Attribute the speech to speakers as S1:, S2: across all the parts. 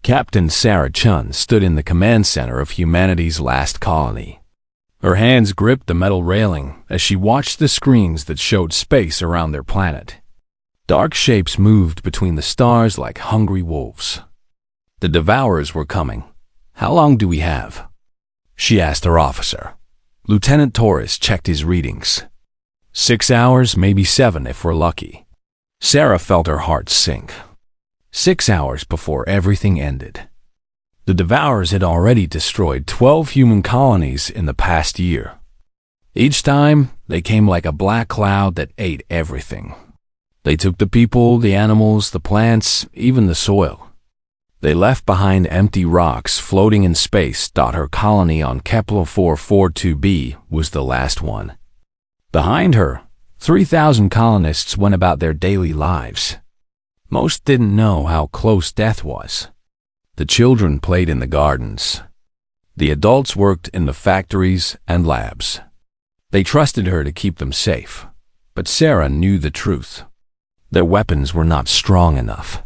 S1: Captain Sarah Chun stood in the command center of humanity's last colony. Her hands gripped the metal railing as she watched the screens that showed space around their planet. Dark shapes moved between the stars like hungry wolves. The Devourers were coming. "How long do we have?" she asked her officer. Lieutenant Torres checked his readings. 6 hours, maybe 7 if we're lucky. Sarah felt her heart sink. 6 hours before everything ended. The Devourers had already destroyed 12 human colonies in the past year. Each time, they came like a black cloud that ate everything. They took the people, the animals, the plants, even the soil. They left behind empty rocks floating in space. Her colony on Kepler 442b was the last one. Behind her, 3,000 colonists went about their daily lives. Most didn't know how close death was. The children played in the gardens. The adults worked in the factories and labs. They trusted her to keep them safe, but Sarah knew the truth. Their weapons were not strong enough.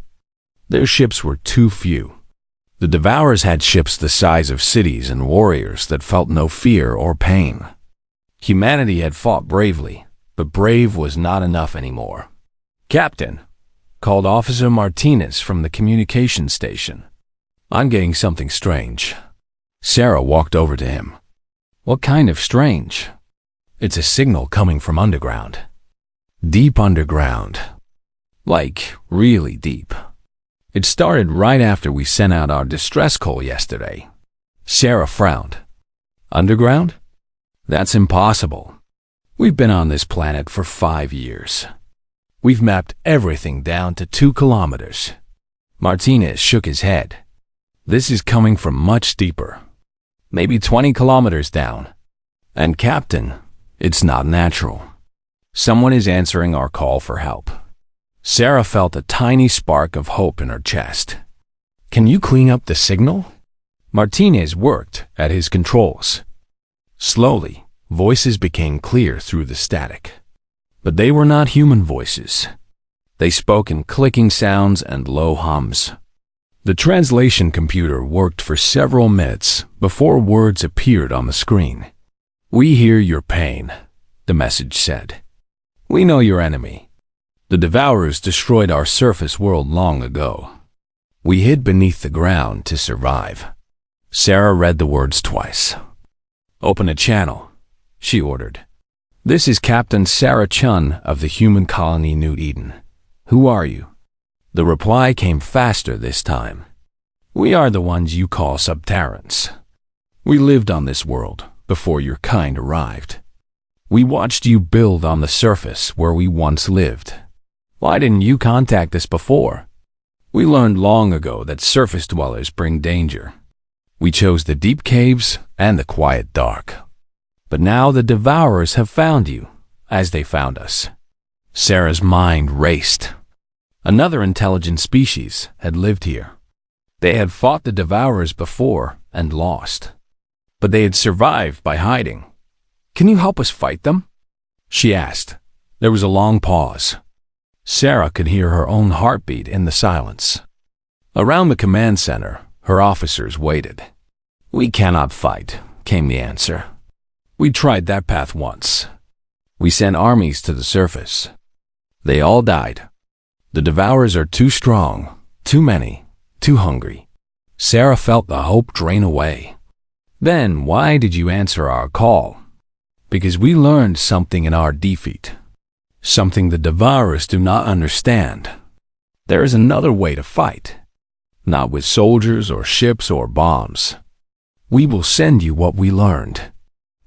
S1: Their ships were too few. The Devourers had ships the size of cities and warriors that felt no fear or pain. Humanity had fought bravely, but brave was not enough anymore. "Captain," called Officer Martinez from the communication station. "I'm getting something strange." Sarah walked over to him. "What kind of strange?" "It's a signal coming from underground. Deep underground. Like, really deep. It started right after we sent out our distress call yesterday." Sarah frowned. "Underground? That's impossible. We've been on this planet for 5 years. We've mapped everything down to 2 kilometers. Martinez shook his head. "This is coming from much deeper. Maybe 20 kilometers down. And Captain, it's not natural. Someone is answering our call for help." Sarah felt a tiny spark of hope in her chest. "Can you clean up the signal?" Martinez worked at his controls. Slowly, voices became clear through the static. But they were not human voices. They spoke in clicking sounds and low hums. The translation computer worked for several minutes before words appeared on the screen. "We hear your pain," the message said. "We know your enemy. The Devourers destroyed our surface world long ago. We hid beneath the ground to survive." Sarah read the words twice. "Open a channel," she ordered. "This is Captain Sarah Chun of the human colony New Eden. Who are you?" The reply came faster this time. "We are the ones you call subterrans. We lived on this world before your kind arrived. We watched you build on the surface where we once lived. Why didn't you contact us before? We learned long ago that surface dwellers bring danger. We chose the deep caves and the quiet dark. But now the Devourers have found you, as they found us." Sarah's mind raced. Another intelligent species had lived here. They had fought the Devourers before and lost. But they had survived by hiding. "Can you help us fight them?" she asked. There was a long pause. Sarah could hear her own heartbeat in the silence. Around the command center, her officers waited. "We cannot fight," came the answer. "We tried that path once. We sent armies to the surface. They all died. The Devourers are too strong, too many, too hungry." Sarah felt the hope drain away. "Then why did you answer our call?" "Because we learned something in our defeat. Something the Devourers do not understand. There is another way to fight. Not with soldiers or ships or bombs. We will send you what we learned."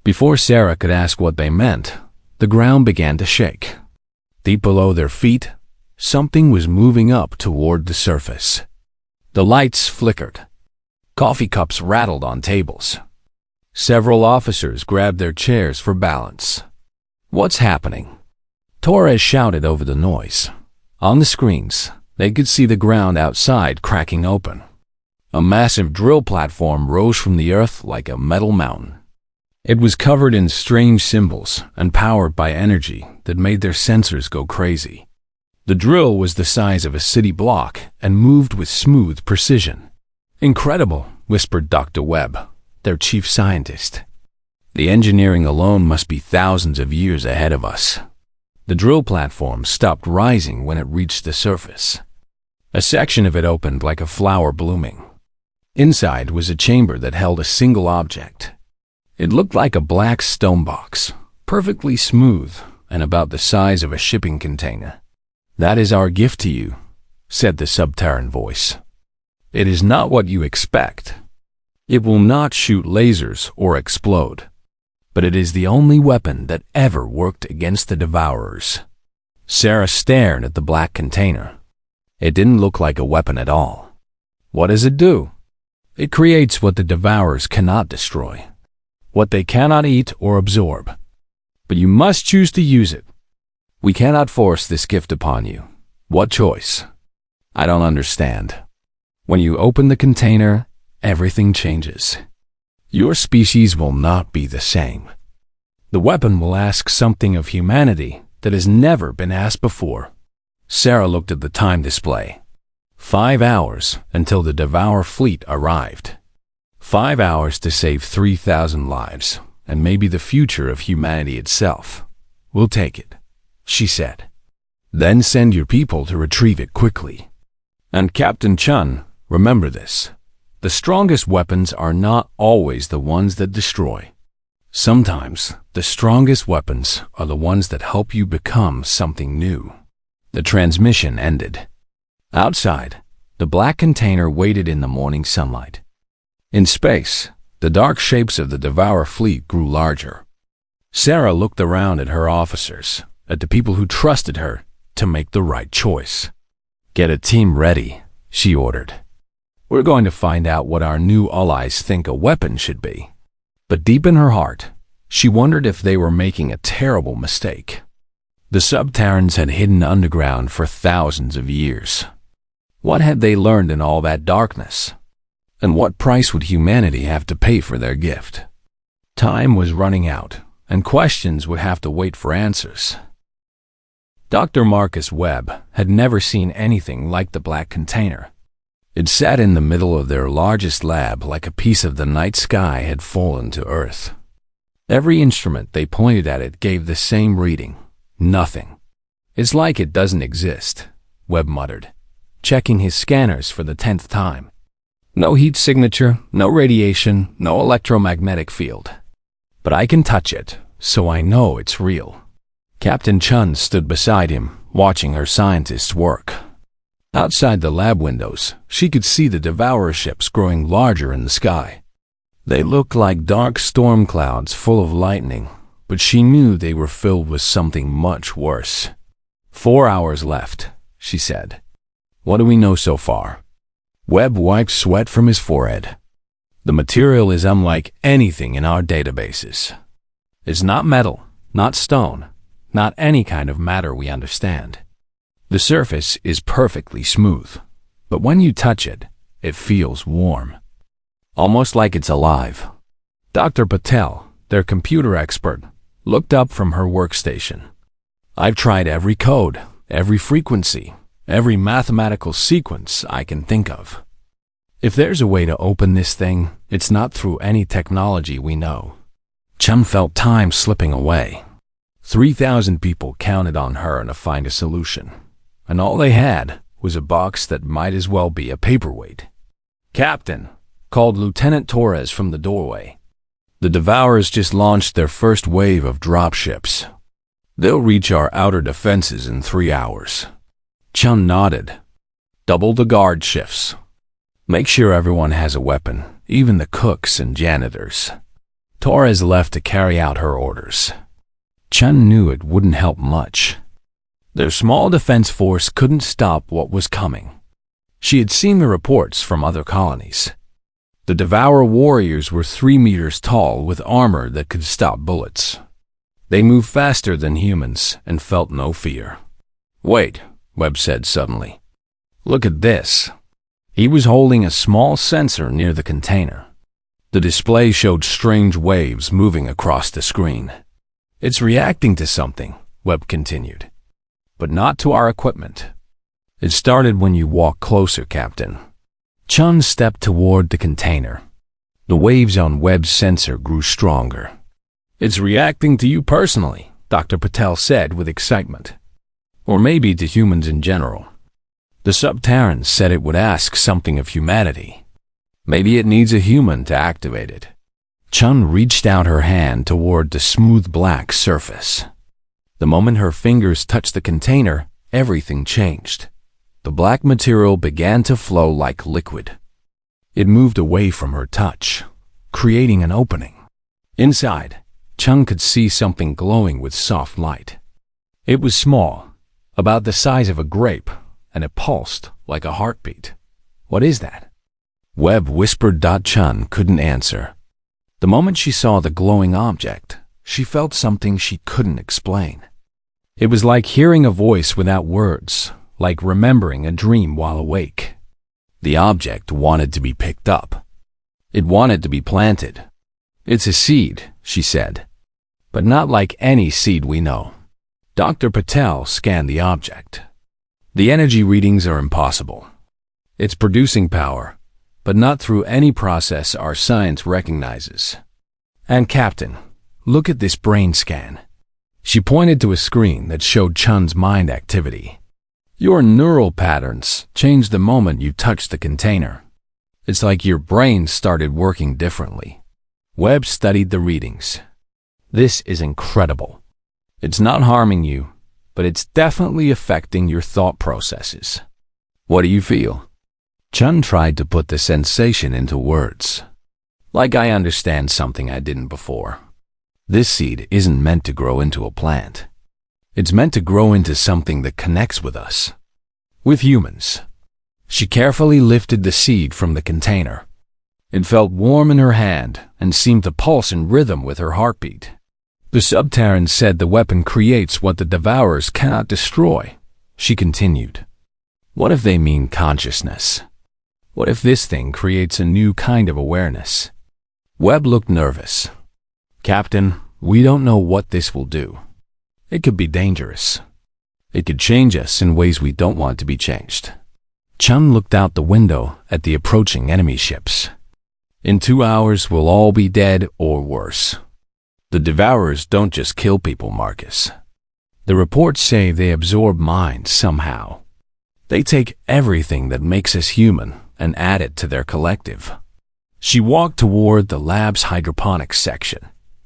S1: Before Sarah could ask what they meant, the ground began to shake. Deep below their feet, something was moving up toward the surface. The lights flickered. Coffee cups rattled on tables. Several officers grabbed their chairs for balance. "What's happening?" Torres shouted over the noise. On the screens, they could see the ground outside cracking open. A massive drill platform rose from the earth like a metal mountain. It was covered in strange symbols and powered by energy that made their sensors go crazy. The drill was the size of a city block and moved with smooth precision. Incredible, whispered Dr. Webb, their chief scientist. The engineering alone must be thousands of years ahead of us. The drill platform stopped rising when it reached the surface. A section of it opened like a flower blooming. Inside was a chamber that held a single object. It looked like a black stone box, perfectly smooth and about the size of a shipping container. That is our gift to you, said the subterran voice. It is not what you expect. It will not shoot lasers or explode, but it is the only weapon that ever worked against the Devourers. Sarah stared at the black container. It didn't look like a weapon at all. What does it do? It creates what the Devourers cannot destroy, what they cannot eat or absorb. But you must choose to use it. We cannot force this gift upon you. What choice? I don't understand. When you open the container, everything changes. Your species will not be the same. The weapon will ask something of humanity that has never been asked before. Sarah looked at the time display. 5 hours until the Devour fleet arrived. 5 hours to save 3,000 lives, and maybe the future of humanity itself. We'll take it, she said. Then send your people to retrieve it quickly. And Captain Chun, remember this. The strongest weapons are not always the ones that destroy. Sometimes, the strongest weapons are the ones that help you become something new. The transmission ended. Outside, the black container waited in the morning sunlight. In space, the dark shapes of the Devourer fleet grew larger. Sarah looked around at her officers, at the people who trusted her to make the right choice. Get a team ready, she ordered. We're going to find out what our new allies think a weapon should be. But deep in her heart, she wondered if they were making a terrible mistake. The Subterrans had hidden underground for thousands of years. What had they learned in all that darkness? And what price would humanity have to pay for their gift? Time was running out, and questions would have to wait for answers. Dr. Marcus Webb had never seen anything like the black container. It sat in the middle of their largest lab like a piece of the night sky had fallen to Earth. Every instrument they pointed at it gave the same reading. Nothing. It's like it doesn't exist, Webb muttered, checking his scanners for the 10th time. No heat signature, no radiation, no electromagnetic field. But I can touch it, so I know it's real. Captain Chun stood beside him, watching her scientists work. Outside the lab windows, she could see the Devourer ships growing larger in the sky. They looked like dark storm clouds full of lightning, but she knew they were filled with something much worse. 4 hours left, she said. What do we know so far? Webb wiped sweat from his forehead. The material is unlike anything in our databases. It's not metal, not stone, not any kind of matter we understand. The surface is perfectly smooth, but when you touch it, it feels warm. Almost like it's alive. Dr. Patel, their computer expert, looked up from her workstation. I've tried every code, every frequency, every mathematical sequence I can think of. If there's a way to open this thing, it's not through any technology we know. Chum felt time slipping away. 3,000 people counted on her to find a solution, and all they had was a box that might as well be a paperweight. Captain, called Lieutenant Torres from the doorway. The Devourers just launched their first wave of dropships. They'll reach our outer defenses in 3 hours. Chun nodded. Double the guard shifts. Make sure everyone has a weapon, even the cooks and janitors. Torres left to carry out her orders. Chun knew it wouldn't help much. Their small defense force couldn't stop what was coming. She had seen the reports from other colonies. The Devourer warriors were 3 meters tall with armor that could stop bullets. They moved faster than humans and felt no fear. Wait, Webb said suddenly. Look at this. He was holding a small sensor near the container. The display showed strange waves moving across the screen. It's reacting to something, Webb continued. But not to our equipment. It started when you walked closer, Captain. Chun stepped toward the container. The waves on Webb's sensor grew stronger. "It's reacting to you personally," Dr. Patel said with excitement. "Or maybe to humans in general. The Subterrans said it would ask something of humanity. Maybe it needs a human to activate it." Chun reached out her hand toward the smooth black surface. The moment her fingers touched the container, everything changed. The black material began to flow like liquid. It moved away from her touch, creating an opening. Inside, Chun could see something glowing with soft light. It was small, about the size of a grape, and it pulsed like a heartbeat. "What is that?" Webb whispered. Chun couldn't answer. The moment she saw the glowing object, she felt something she couldn't explain. It was like hearing a voice without words, like remembering a dream while awake. The object wanted to be picked up. It wanted to be planted. "It's a seed," she said, "but not like any seed we know." Dr. Patel scanned the object. "The energy readings are impossible. It's producing power, but not through any process our science recognizes. And Captain, look at this brain scan." She pointed to a screen that showed Chun's mind activity. "Your neural patterns changed the moment you touched the container. It's like your brain started working differently." Webb studied the readings. "This is incredible. It's not harming you, but it's definitely affecting your thought processes. What do you feel?" Chun tried to put the sensation into words. "Like I understand something I didn't before. This seed isn't meant to grow into a plant. It's meant to grow into something that connects with us. With humans." She carefully lifted the seed from the container. It felt warm in her hand and seemed to pulse in rhythm with her heartbeat. "The Subterrans said the weapon creates what the Devourers cannot destroy," she continued. "What if they mean consciousness? What if this thing creates a new kind of awareness?" Webb looked nervous. "Captain, we don't know what this will do. It could be dangerous. It could change us in ways we don't want to be changed." Chun looked out the window at the approaching enemy ships. "In 2 hours, we'll all be dead or worse. The Devourers don't just kill people, Marcus. The reports say they absorb minds somehow. They take everything that makes us human and add it to their collective." She walked toward the lab's hydroponics section,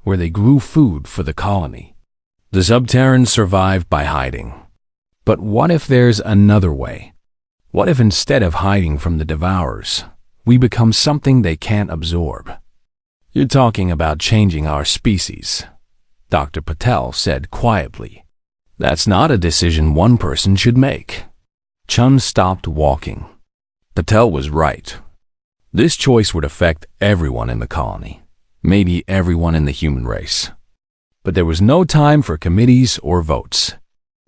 S1: where they grew food for the colony. "The Subterrans survived by hiding. But what if there's another way? What if instead of hiding from the Devourers, we become something they can't absorb?" "You're talking about changing our species," Dr. Patel said quietly. "That's not a decision one person should make." Chun stopped walking. Patel was right. This choice would affect everyone in the colony, maybe everyone in the human race. But there was no time for committees or votes.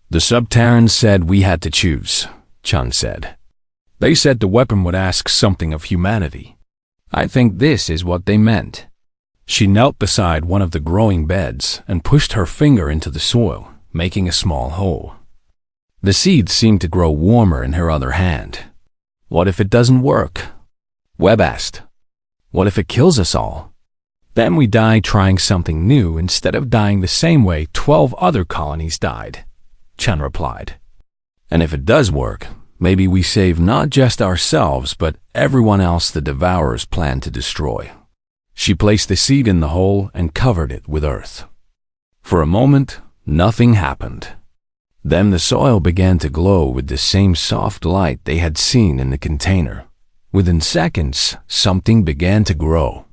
S1: "The Subterrans said we had to choose," Chun said. "They said the weapon would ask something of humanity. I think this is what they meant." She knelt beside one of the growing beds and pushed her finger into the soil, making a small hole. The seed seemed to grow warmer in her other hand. "What if it doesn't work?" Webb asked. "What if it kills us all? Then we die trying something new instead of dying the same way 12 other colonies died," Chun replied. "And if it does work, maybe we save not just ourselves but everyone else the Devourers plan to destroy." She placed the seed in the hole and covered it with earth. For a moment, nothing happened. Then the soil began to glow with the same soft light they had seen in the container. Within seconds, something began to grow.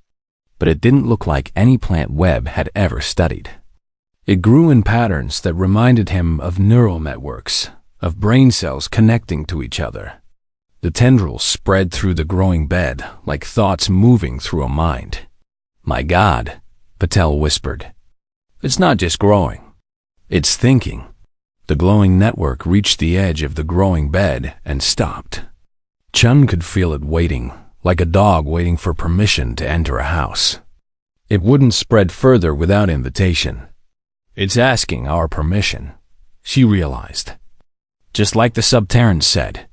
S1: But it didn't look like any plant Webb had ever studied. It grew in patterns that reminded him of neural networks, of brain cells connecting to each other. The tendrils spread through the growing bed like thoughts moving through a mind. "My God," Patel whispered. "It's not just growing. It's thinking." The glowing network reached the edge of the growing bed and stopped. Chun could feel it waiting, like a dog waiting for permission to enter a house. It wouldn't spread further without invitation. "It's asking our permission," she realized. Just like the Subterrans said,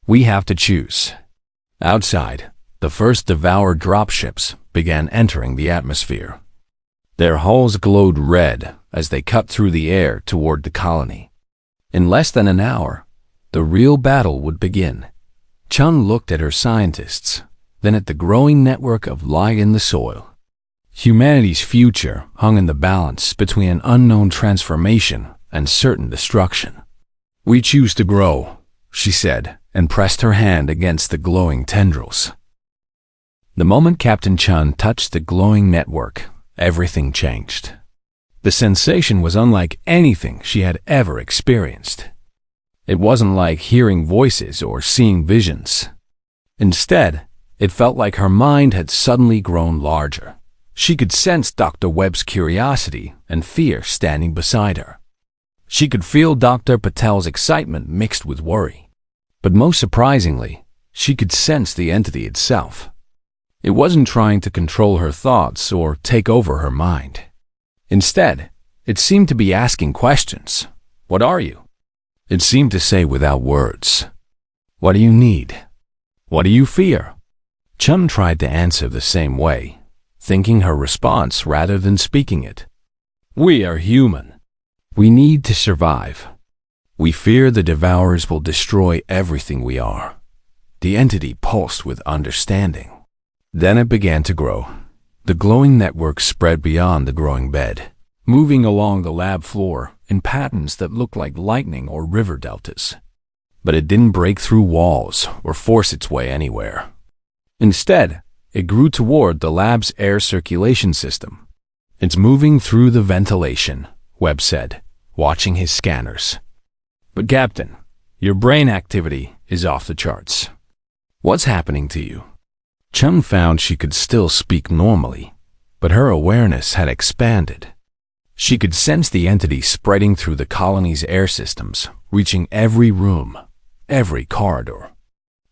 S1: we have to choose. Outside, the first Devourer dropships began entering the atmosphere. Their hulls glowed red as they cut through the air toward the colony. In less than an hour, the real battle would begin. Chun looked at her scientists, then at the growing network of life in the soil. Humanity's future hung in the balance between an unknown transformation and certain destruction. "We choose to grow," she said, and pressed her hand against the glowing tendrils. The moment Captain Chun touched the glowing network, everything changed. The sensation was unlike anything she had ever experienced. It wasn't like hearing voices or seeing visions. Instead, it felt like her mind had suddenly grown larger. She could sense Dr. Webb's curiosity and fear standing beside her. She could feel Dr. Patel's excitement mixed with worry. But most surprisingly, she could sense the entity itself. It wasn't trying to control her thoughts or take over her mind. Instead, it seemed to be asking questions. "What are you?" It seemed to say without words. "What do you need? What do you fear?" Chun tried to answer the same way, thinking her response rather than speaking it. "We are human. We need to survive. We fear the Devourers will destroy everything we are." The entity pulsed with understanding. Then it began to grow. The glowing network spread beyond the growing bed, moving along the lab floor in patterns that looked like lightning or river deltas. But it didn't break through walls or force its way anywhere. Instead, it grew toward the lab's air circulation system. "It's moving through the ventilation," Webb said, watching his scanners. "But Captain, your brain activity is off the charts. What's happening to you?" Chun found she could still speak normally, but her awareness had expanded. She could sense the entity spreading through the colony's air systems, reaching every room, every corridor.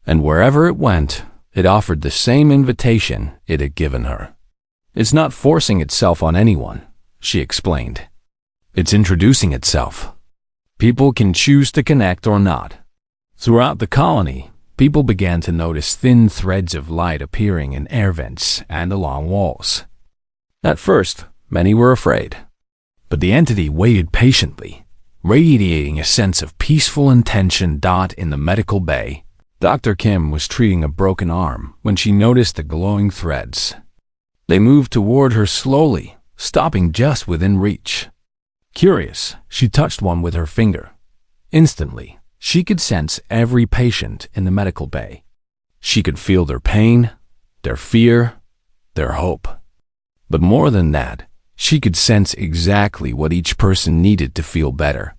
S1: And wherever it went, it offered the same invitation it had given her. "It's not forcing itself on anyone," she explained. "It's introducing itself. People can choose to connect or not." Throughout the colony, people began to notice thin threads of light appearing in air vents and along walls. At first, many were afraid, but the entity waited patiently, radiating a sense of peaceful intention. In the medical bay, Dr. Kim was treating a broken arm when she noticed the glowing threads. They moved toward her slowly, stopping just within reach. Curious, she touched one with her finger. Instantly, she could sense every patient in the medical bay. She could feel their pain, their fear, their hope. But more than that, she could sense exactly what each person needed to feel better.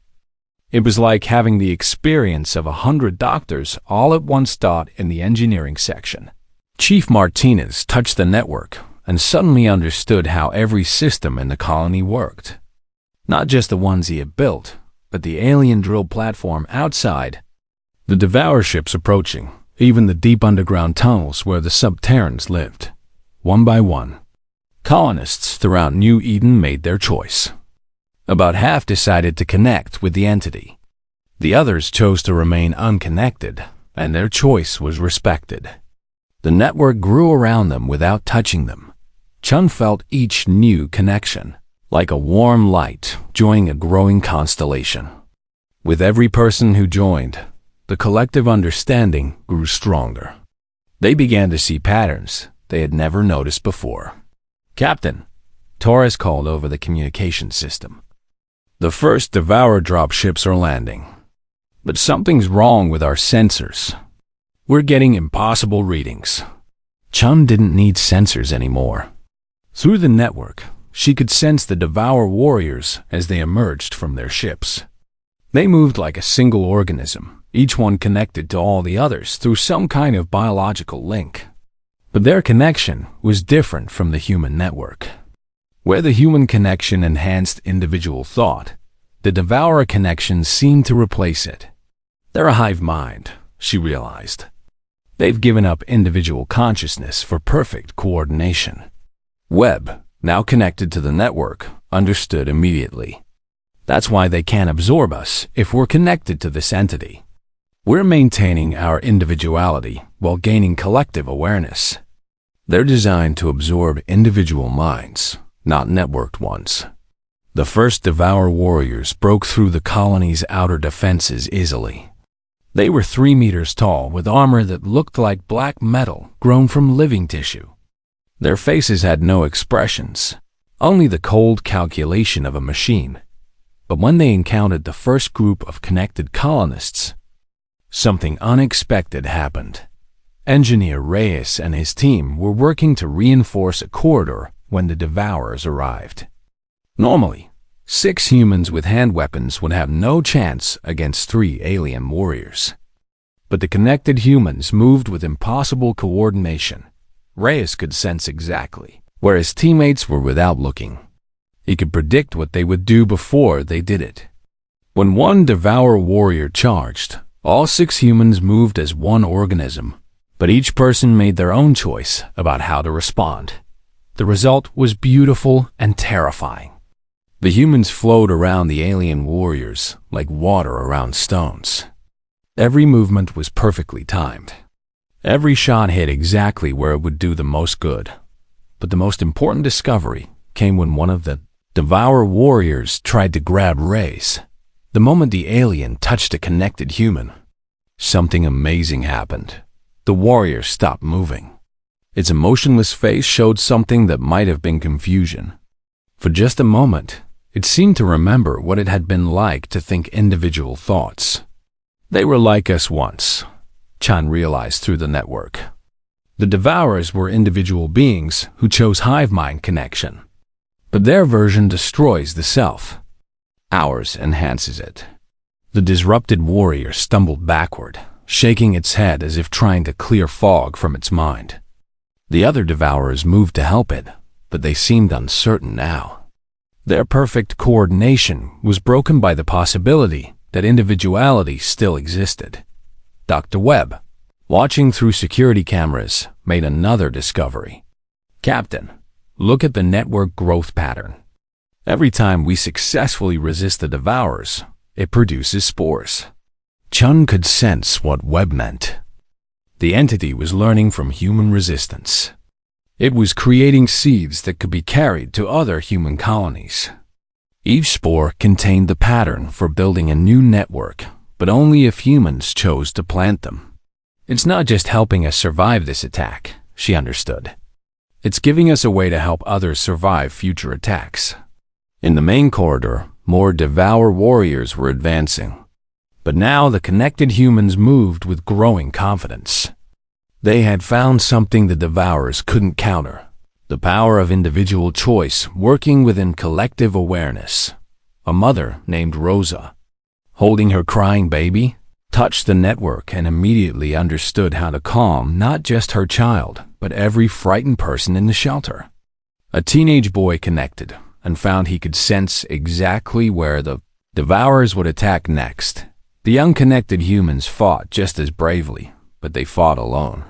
S1: It was like having the experience of 100 doctors all at once. In the engineering section, Chief Martinez touched the network and suddenly understood how every system in the colony worked. Not just the ones he had built, but the alien drill platform outside, the Devourer ships approaching, even the deep underground tunnels where the Subterrans lived. One by one, colonists throughout New Eden made their choice. About half decided to connect with the entity. The others chose to remain unconnected, and their choice was respected. The network grew around them without touching them. Chun felt each new connection, like a warm light joining a growing constellation. With every person who joined, the collective understanding grew stronger. They began to see patterns they had never noticed before. "Captain," Torres called over the communication system. "The first Devourer dropships are landing. But something's wrong with our sensors. We're getting impossible readings." Chun didn't need sensors anymore. Through the network, she could sense the Devourer warriors as they emerged from their ships. They moved like a single organism, each one connected to all the others through some kind of biological link. But their connection was different from the human network. Where the human connection enhanced individual thought, the Devourer connection seemed to replace it. They're a hive mind, she realized. They've given up individual consciousness for perfect coordination. Webb, now connected to the network, understood immediately. That's why they can't absorb us if we're connected to this entity. We're maintaining our individuality while gaining collective awareness. They're designed to absorb individual minds, not networked ones. The first Devour warriors broke through the colony's outer defenses easily. They were 3 meters tall with armor that looked like black metal grown from living tissue. Their faces had no expressions, only the cold calculation of a machine. But when they encountered the first group of connected colonists, something unexpected happened. Engineer Reyes and his team were working to reinforce a corridor when the Devourers arrived. Normally, 6 humans with hand weapons would have no chance against 3 alien warriors. But the connected humans moved with impossible coordination. Reyes could sense exactly where his teammates were without looking. He could predict what they would do before they did it. When one Devour warrior charged, all 6 humans moved as one organism, but each person made their own choice about how to respond. The result was beautiful and terrifying. The humans flowed around the alien warriors like water around stones. Every movement was perfectly timed. Every shot hit exactly where it would do the most good. But the most important discovery came when one of the Devour warriors tried to grab Reyes. The moment the alien touched a connected human, something amazing happened. The warrior stopped moving. Its emotionless face showed something that might have been confusion. For just a moment, it seemed to remember what it had been like to think individual thoughts. They were like us once, Chan realized through the network. The Devourers were individual beings who chose hive mind connection. But their version destroys the self. Ours enhances it. The disrupted warrior stumbled backward, shaking its head as if trying to clear fog from its mind. The other Devourers moved to help it, but they seemed uncertain now. Their perfect coordination was broken by the possibility that individuality still existed. Dr. Webb, watching through security cameras, made another discovery. Captain, look at the network growth pattern. Every time we successfully resist the Devourers, it produces spores. Chun could sense what Webb meant. The entity was learning from human resistance. It was creating seeds that could be carried to other human colonies. Each spore contained the pattern for building a new network, but only if humans chose to plant them. It's not just helping us survive this attack, she understood. It's giving us a way to help others survive future attacks. In the main corridor, more Devour warriors were advancing. But now the connected humans moved with growing confidence. They had found something the Devourers couldn't counter: the power of individual choice working within collective awareness. A mother named Rosa, holding her crying baby, touched the network and immediately understood how to calm not just her child, but every frightened person in the shelter. A teenage boy connected and found he could sense exactly where the Devourers would attack next. The unconnected humans fought just as bravely, but they fought alone.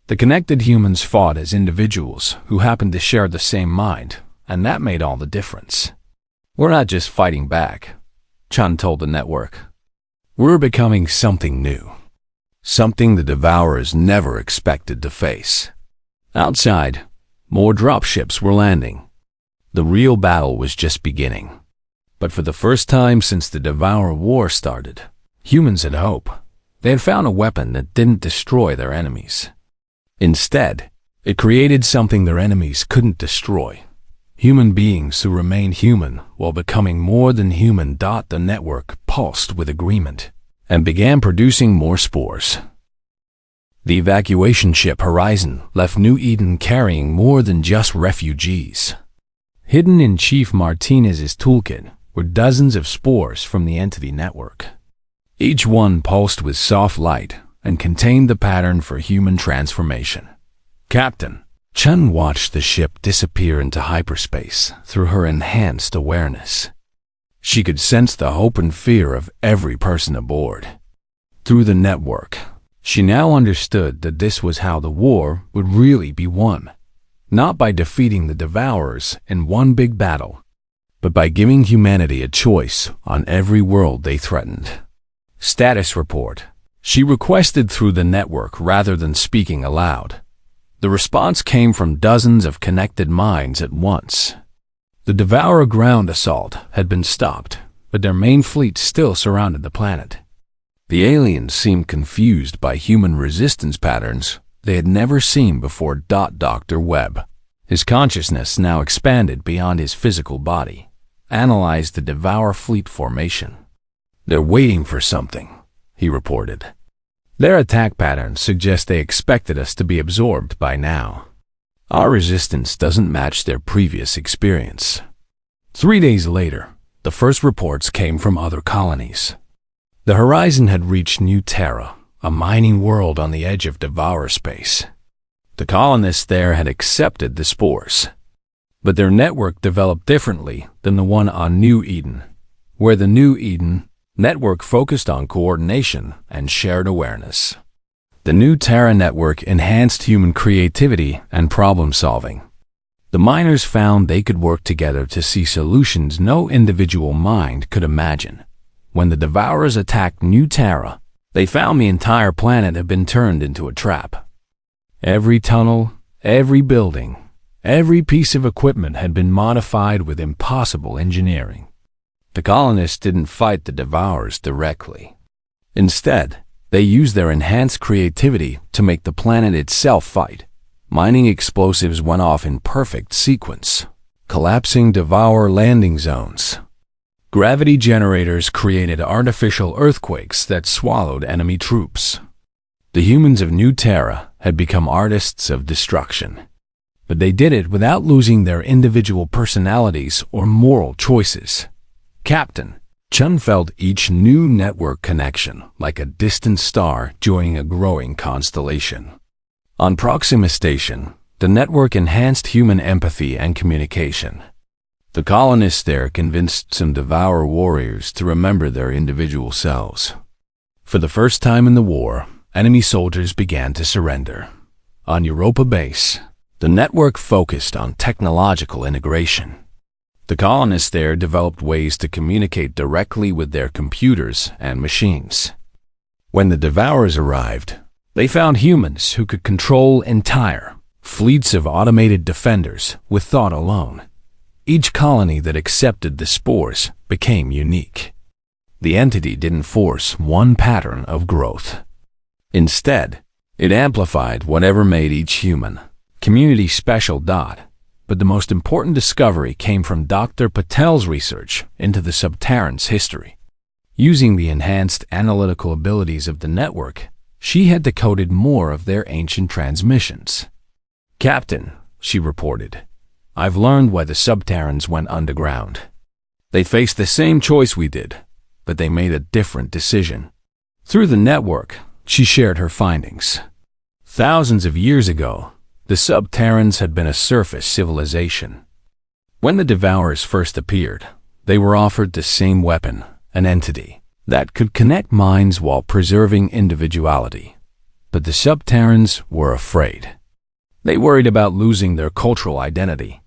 S1: The connected humans fought as individuals who happened to share the same mind, and that made all the difference. We're not just fighting back, Chun told the network. We're becoming something new. Something the Devourers never expected to face. Outside, more dropships were landing. The real battle was just beginning. But for the first time since the Devour War started, humans had hope. They had found a weapon that didn't destroy their enemies. Instead, it created something their enemies couldn't destroy. Human beings who remained human while becoming more than human. The network pulsed with agreement and began producing more spores. The evacuation ship Horizon left New Eden carrying more than just refugees. Hidden in Chief Martinez's toolkit were dozens of spores from the entity network. Each one pulsed with soft light and contained the pattern for human transformation. Captain, Chun watched the ship disappear into hyperspace through her enhanced awareness. She could sense the hope and fear of every person aboard. Through the network, she now understood that this was how the war would really be won. Not by defeating the Devourers in one big battle, but by giving humanity a choice on every world they threatened. Status report. She requested through the network rather than speaking aloud. The response came from dozens of connected minds at once. The Devourer ground assault had been stopped, but their main fleet still surrounded the planet. The aliens seemed confused by human resistance patterns they had never seen before. Dr. Webb, his consciousness now expanded beyond his physical body, analyzed the Devourer fleet formation. "They're waiting for something," he reported. "Their attack patterns suggest they expected us to be absorbed by now. Our resistance doesn't match their previous experience." 3 days later, the first reports came from other colonies. The horizon had reached New Terra, a mining world on the edge of Devourer space. The colonists there had accepted the spores, but their network developed differently than the one on New Eden, where the New Eden network focused on coordination and shared awareness. The New Terra network enhanced human creativity and problem-solving. The miners found they could work together to see solutions no individual mind could imagine. When the Devourers attacked New Terra, they found the entire planet had been turned into a trap. Every tunnel, every building, every piece of equipment had been modified with impossible engineering. The colonists didn't fight the Devourers directly. Instead, they used their enhanced creativity to make the planet itself fight. Mining explosives went off in perfect sequence, collapsing Devourer landing zones. Gravity generators created artificial earthquakes that swallowed enemy troops. The humans of New Terra had become artists of destruction, but they did it without losing their individual personalities or moral choices. Captain Chun felt each new network connection like a distant star joining a growing constellation. On Proxima Station, the network enhanced human empathy and communication. The colonists there convinced some Devourer warriors to remember their individual selves. For the first time in the war, enemy soldiers began to surrender. On Europa Base, the network focused on technological integration. The colonists there developed ways to communicate directly with their computers and machines. When the Devourers arrived, they found humans who could control entire fleets of automated defenders with thought alone. Each colony that accepted the spores became unique. The entity didn't force one pattern of growth. Instead, it amplified whatever made each human community special. But the most important discovery came from Dr. Patel's research into the Subterran's history. Using the enhanced analytical abilities of the network, she had decoded more of their ancient transmissions. "Captain," she reported, "I've learned why the Subterrans went underground. They faced the same choice we did, but they made a different decision." Through the network, she shared her findings. Thousands of years ago, the Subterrans had been a surface civilization. When the Devourers first appeared, they were offered the same weapon, an entity that could connect minds while preserving individuality. But the Subterrans were afraid. They worried about losing their cultural identity.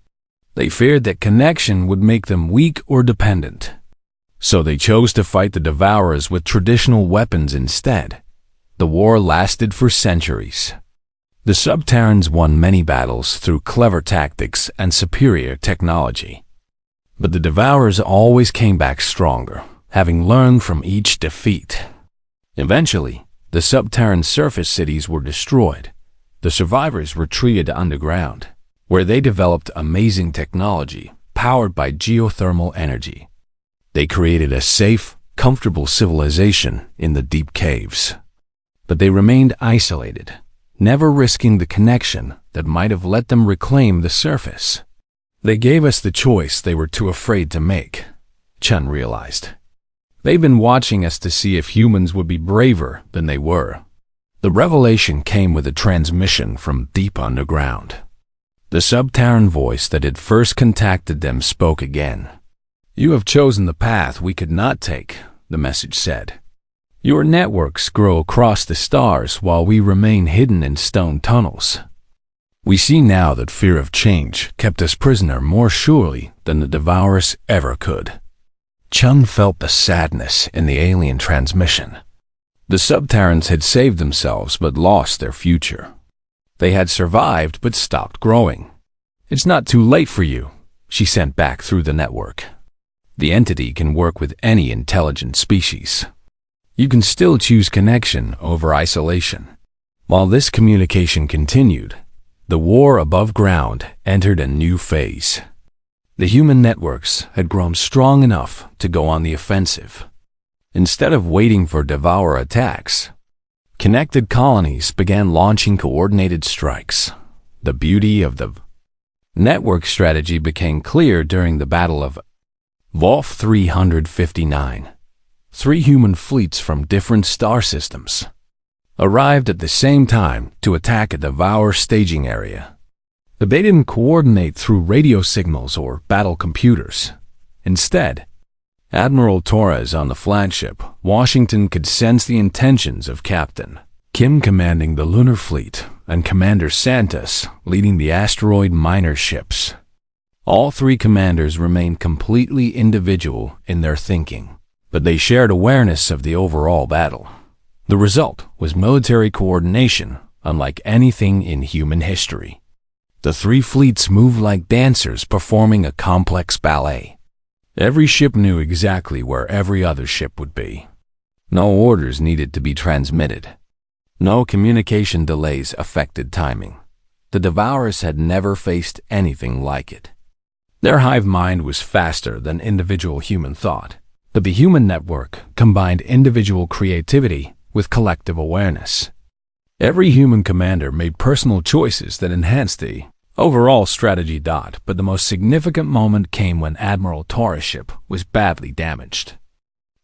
S1: They feared that connection would make them weak or dependent. So they chose to fight the Devourers with traditional weapons instead. The war lasted for centuries. The Subterrans won many battles through clever tactics and superior technology. But the Devourers always came back stronger, having learned from each defeat. Eventually, the Subterran surface cities were destroyed. The survivors retreated underground, where they developed amazing technology powered by geothermal energy. They created a safe, comfortable civilization in the deep caves. But they remained isolated, never risking the connection that might have let them reclaim the surface. They gave us the choice they were too afraid to make, Chun realized. They've been watching us to see if humans would be braver than they were. The revelation came with a transmission from deep underground. The Subterran voice that had first contacted them spoke again. "You have chosen the path we could not take," the message said. "Your networks grow across the stars while we remain hidden in stone tunnels. We see now that fear of change kept us prisoner more surely than the Devourers ever could." Chun felt the sadness in the alien transmission. The Subterrans had saved themselves but lost their future. They had survived but stopped growing. "It's not too late for you," she sent back through the network. "The entity can work with any intelligent species. You can still choose connection over isolation." While this communication continued, the war above ground entered a new phase. The human networks had grown strong enough to go on the offensive. Instead of waiting for Devourer attacks, connected colonies began launching coordinated strikes. The beauty of the network strategy became clear during the Battle of Wolf 359. 3 human fleets from different star systems arrived at the same time to attack a Devourer staging area. But they didn't coordinate through radio signals or battle computers. Instead, Admiral Torres on the flagship Washington could sense the intentions of Captain Kim commanding the lunar fleet and Commander Santos leading the asteroid miner ships. All 3 commanders remained completely individual in their thinking, but they shared awareness of the overall battle. The result was military coordination unlike anything in human history. The 3 fleets moved like dancers performing a complex ballet. Every ship knew exactly where every other ship would be. No orders needed to be transmitted. No communication delays affected timing. The Devourers had never faced anything like it. Their hive mind was faster than individual human thought, but the human network combined individual creativity with collective awareness. Every human commander made personal choices that enhanced the overall strategy. But the most significant moment came when Admiral Torres' ship was badly damaged.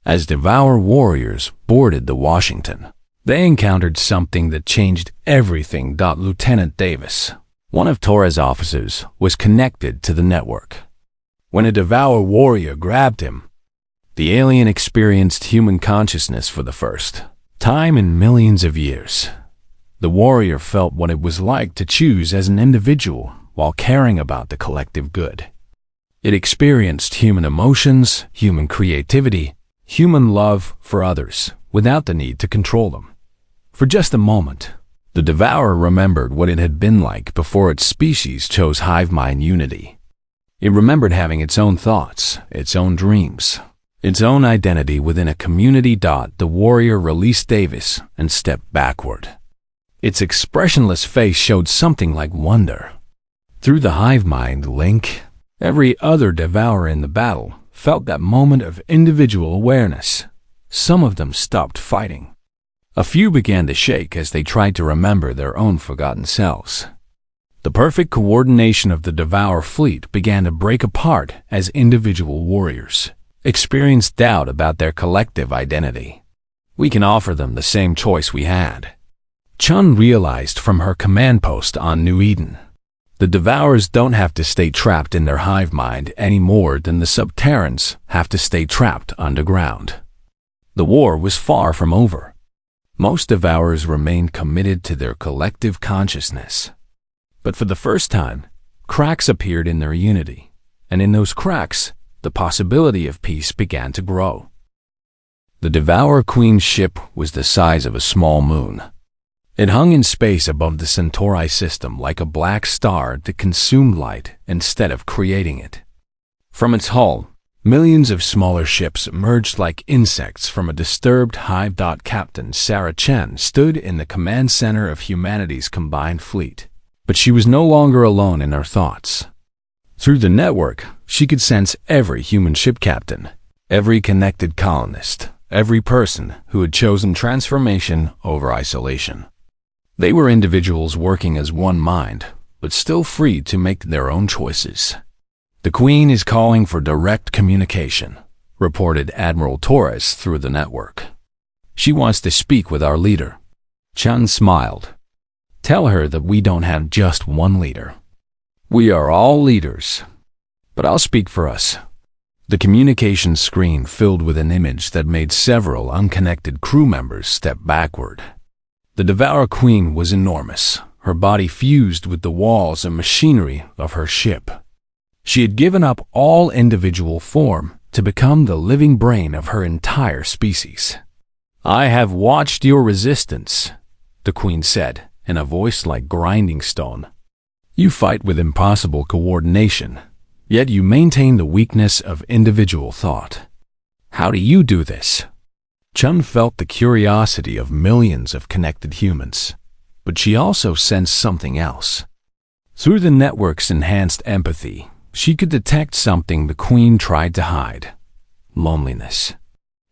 S1: As Devourer warriors boarded the Washington, they encountered something that changed everything. Lieutenant Davis, one of Torres' officers, was connected to the network. When a Devourer warrior grabbed him, the alien experienced human consciousness for the first time in millions of years. The warrior felt what it was like to choose as an individual while caring about the collective good. It experienced human emotions, human creativity, human love for others without the need to control them. For just a moment, the Devourer remembered what it had been like before its species chose hive mind unity. It remembered having its own thoughts, its own dreams, its own identity within a community. The warrior released Davis and stepped backward. Its expressionless face showed something like wonder. Through the hive mind link, every other Devourer in the battle felt that moment of individual awareness. Some of them stopped fighting. A few began to shake as they tried to remember their own forgotten selves. The perfect coordination of the Devourer fleet began to break apart as individual warriors experienced doubt about their collective identity. "We can offer them the same choice we had," Chun realized from her command post on New Eden. The Devourers don't have to stay trapped in their hive mind any more than the Subterrans have to stay trapped underground. The war was far from over. Most Devourers remained committed to their collective consciousness. But for the first time, cracks appeared in their unity, and in those cracks, the possibility of peace began to grow. The Devourer Queen's ship was the size of a small moon. It hung in space above the Centauri system like a black star that consumed light instead of creating it. From its hull, millions of smaller ships emerged like insects from a disturbed hive. Captain Sarah Chen stood in the command center of humanity's combined fleet, but she was no longer alone in her thoughts. Through the network, she could sense every human ship captain, every connected colonist, every person who had chosen transformation over isolation. They were individuals working as one mind, but still free to make their own choices. "The Queen is calling for direct communication," reported Admiral Torres through the network. "She wants to speak with our leader." Chun smiled. "Tell her that we don't have just one leader. We are all leaders. But I'll speak for us." The communication screen filled with an image that made several unconnected crew members step backward. The Devourer Queen was enormous, her body fused with the walls and machinery of her ship. She had given up all individual form to become the living brain of her entire species. I have watched your resistance, the Queen said, in a voice like grinding stone. You fight with impossible coordination, yet you maintain the weakness of individual thought. How do you do this? Chun felt the curiosity of millions of connected humans, but she also sensed something else. Through the network's enhanced empathy, she could detect something the Queen tried to hide: loneliness.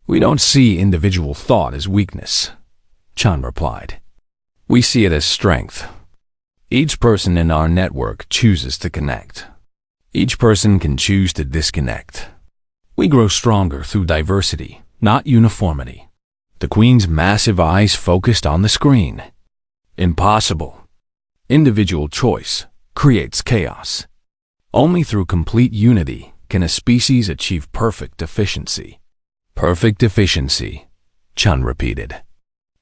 S1: We don't see individual thought as weakness, Chun replied. We see it as strength. Each person in our network chooses to connect. Each person can choose to disconnect. We grow stronger through diversity, not uniformity. The Queen's massive eyes focused on the screen. Impossible. Individual choice creates chaos. Only through complete unity can a species achieve perfect efficiency. Perfect efficiency, Chun repeated.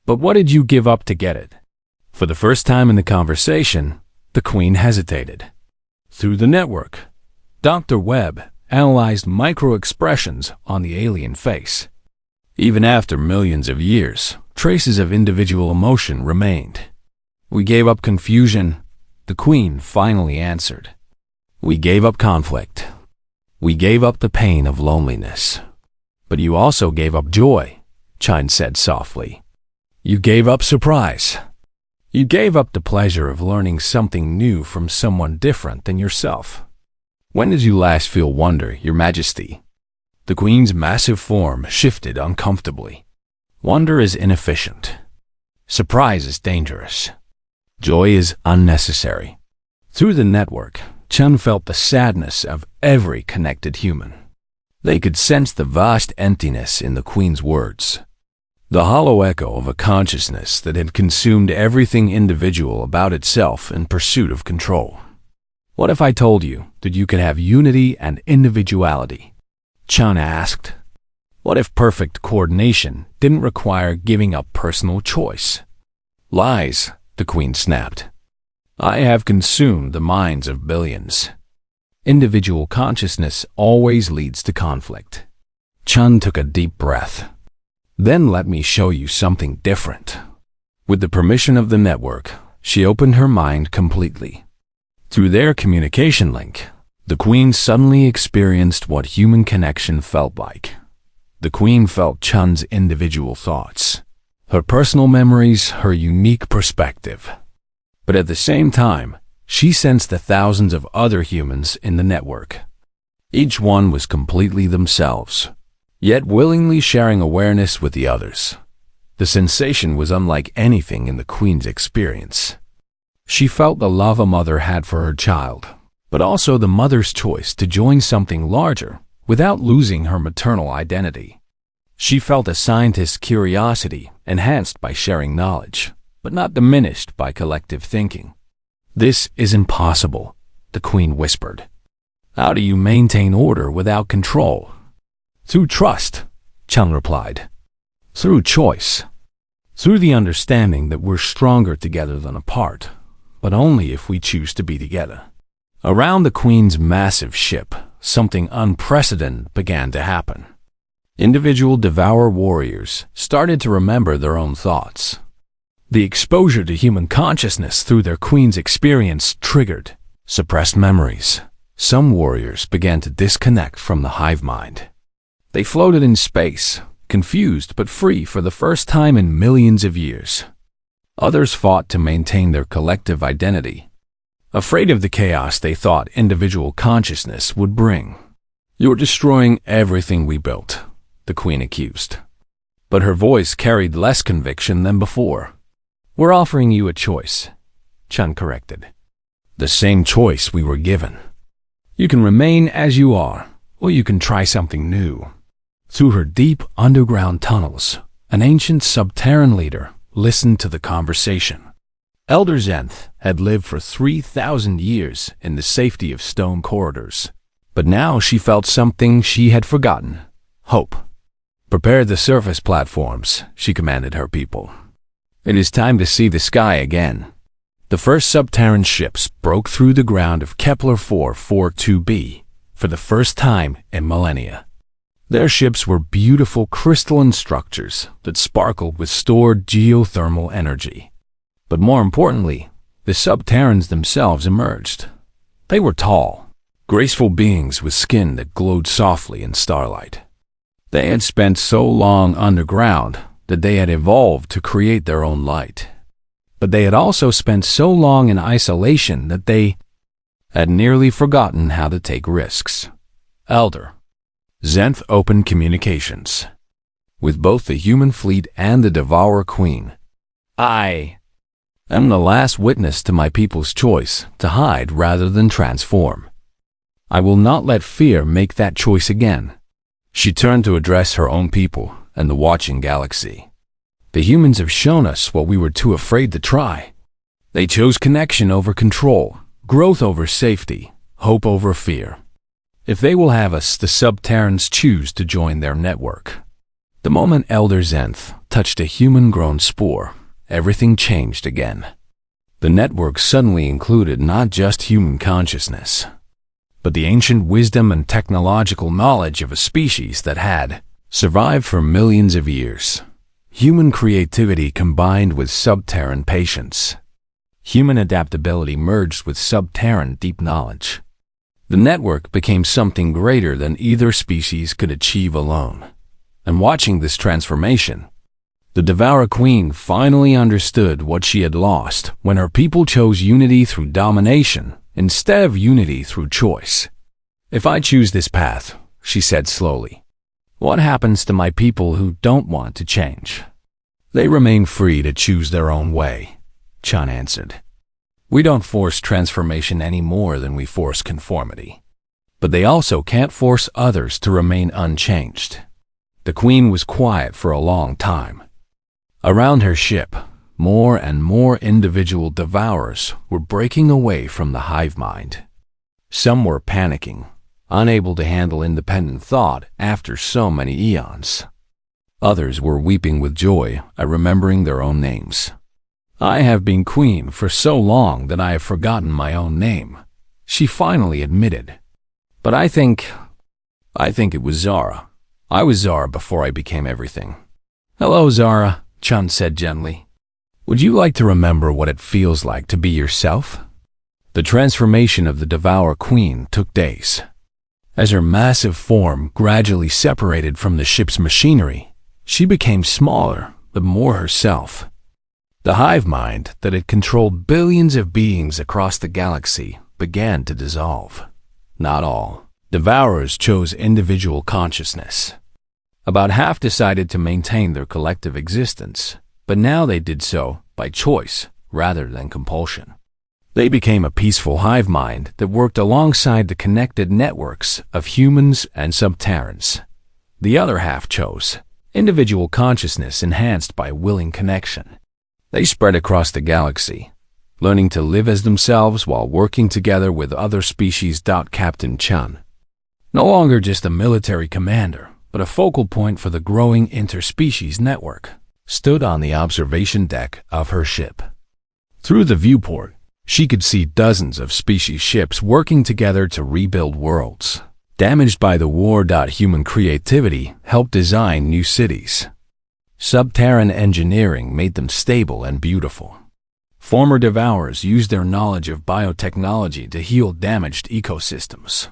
S1: But what did you give up to get it? For the first time in the conversation, the Queen hesitated. Through the network, Dr. Webb analyzed micro-expressions on the alien face. Even after millions of years, traces of individual emotion remained. We gave up confusion, the Queen finally answered. We gave up conflict. We gave up the pain of loneliness. But you also gave up joy, Chun said softly. You gave up surprise. You gave up the pleasure of learning something new from someone different than yourself. When did you last feel wonder, Your Majesty? The Queen's massive form shifted uncomfortably. Wonder is inefficient. Surprise is dangerous. Joy is unnecessary. Through the network, Chun felt the sadness of every connected human. They could sense the vast emptiness in the Queen's words, the hollow echo of a consciousness that had consumed everything individual about itself in pursuit of control. What if I told you that you could have unity and individuality? Chun asked. What if perfect coordination didn't require giving up personal choice? Lies, the Queen snapped. I have consumed the minds of billions. Individual consciousness always leads to conflict. Chun took a deep breath. Then let me show you something different. With the permission of the network, she opened her mind completely. Through their communication link, the Queen suddenly experienced what human connection felt like. The Queen felt Chun's individual thoughts, her personal memories, her unique perspective. But at the same time, she sensed the thousands of other humans in the network. Each one was completely themselves, yet willingly sharing awareness with the others. The sensation was unlike anything in the Queen's experience. She felt the love a mother had for her child, but also the mother's choice to join something larger without losing her maternal identity. She felt a scientist's curiosity enhanced by sharing knowledge, but not diminished by collective thinking. This is impossible, the Queen whispered. How do you maintain order without control? Through trust, Chun replied. Through choice. Through the understanding that we're stronger together than apart, but only if we choose to be together. Around the Queen's massive ship, something unprecedented began to happen. Individual Devour warriors started to remember their own thoughts. The exposure to human consciousness through their Queen's experience triggered suppressed memories. Some warriors began to disconnect from the hive mind. They floated in space, confused but free for the first time in millions of years. Others fought to maintain their collective identity, afraid of the chaos they thought individual consciousness would bring. You're destroying everything we built, the Queen accused. But her voice carried less conviction than before. We're offering you a choice, Chun corrected. The same choice we were given. You can remain as you are, or you can try something new. Through her deep underground tunnels, an ancient subterranean leader listened to the conversation. Elder Zenth had lived for 3,000 years in the safety of stone corridors, but now she felt something she had forgotten: hope. Prepare the surface platforms, she commanded her people. It is time to see the sky again. The first subterranean ships broke through the ground of Kepler 442b for the first time in millennia. Their ships were beautiful crystalline structures that sparkled with stored geothermal energy. But more importantly, the Subterrans themselves emerged. They were tall, graceful beings with skin that glowed softly in starlight. They had spent so long underground that they had evolved to create their own light. But they had also spent so long in isolation that they had nearly forgotten how to take risks. Elder Zenth opened communications with both the human fleet and the Devourer Queen. I am the last witness to my people's choice to hide rather than transform. I will not let fear make that choice again. She turned to address her own people and the watching galaxy. The humans have shown us what we were too afraid to try. They chose connection over control, growth over safety, hope over fear. If they will have us, the Subterrans choose to join their network. The moment Elder Zenth touched a human-grown spore, everything changed again. The network suddenly included not just human consciousness, but the ancient wisdom and technological knowledge of a species that had survived for millions of years. Human creativity combined with Subterran patience. Human adaptability merged with Subterran deep knowledge. The network became something greater than either species could achieve alone. And watching this transformation, the Devourer Queen finally understood what she had lost when her people chose unity through domination instead of unity through choice. If I choose this path, she said slowly, what happens to my people who don't want to change? They remain free to choose their own way, Chun answered. We don't force transformation any more than we force conformity. But they also can't force others to remain unchanged. The Queen was quiet for a long time. Around her ship, more and more individual devourers were breaking away from the hive mind. Some were panicking, unable to handle independent thought after so many eons. Others were weeping with joy at remembering their own names. I have been queen for so long that I have forgotten my own name, she finally admitted. But I think it was Zara. I was Zara before I became everything. Hello, Zara, Chun said gently. Would you like to remember what it feels like to be yourself? The transformation of the Devourer Queen took days. As her massive form gradually separated from the ship's machinery, she became smaller, but more herself. The hive mind that had controlled billions of beings across the galaxy began to dissolve. Not all. Devourers chose individual consciousness. About half decided to maintain their collective existence, but now they did so by choice rather than compulsion. They became a peaceful hive mind that worked alongside the connected networks of humans and Subterrans. The other half chose individual consciousness enhanced by willing connection. They spread across the galaxy, learning to live as themselves while working together with other species. Captain Chun, no longer just a military commander, but a focal point for the growing interspecies network, stood on the observation deck of her ship. Through the viewport, she could see dozens of species ships working together to rebuild worlds damaged by the war. Human creativity helped design new cities. Subterran engineering made them stable and beautiful. Former devourers used their knowledge of biotechnology to heal damaged ecosystems.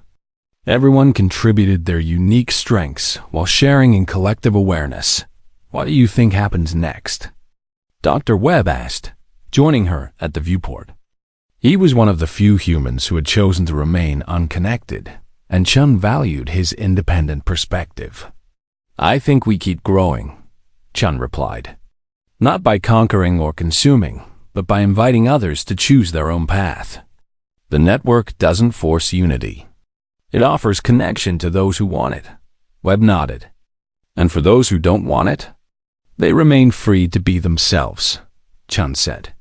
S1: Everyone contributed their unique strengths while sharing in collective awareness. What do you think happens next? Dr. Webb asked, joining her at the viewport. He was one of the few humans who had chosen to remain unconnected, and Chun valued his independent perspective. I think we keep growing, Chun replied. Not by conquering or consuming, but by inviting others to choose their own path. The network doesn't force unity. It offers connection to those who want it. Webb nodded. And for those who don't want it, they remain free to be themselves, Chun said.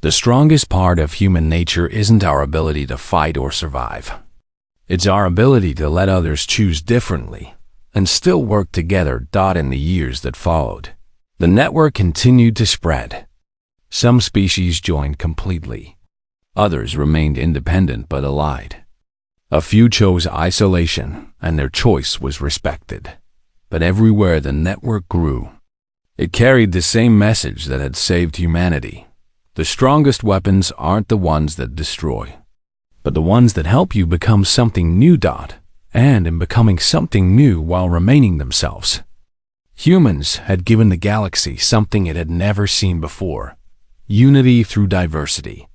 S1: The strongest part of human nature isn't our ability to fight or survive. It's our ability to let others choose differently and still work together. In the years that followed, the network continued to spread. Some species joined completely. Others remained independent but allied. A few chose isolation, and their choice was respected. But everywhere the network grew, it carried the same message that had saved humanity. The strongest weapons aren't the ones that destroy, but the ones that help you become something new. And in becoming something new while remaining themselves. Humans had given the galaxy something it had never seen before: unity through diversity,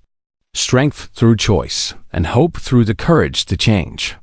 S1: strength through choice, and hope through the courage to change.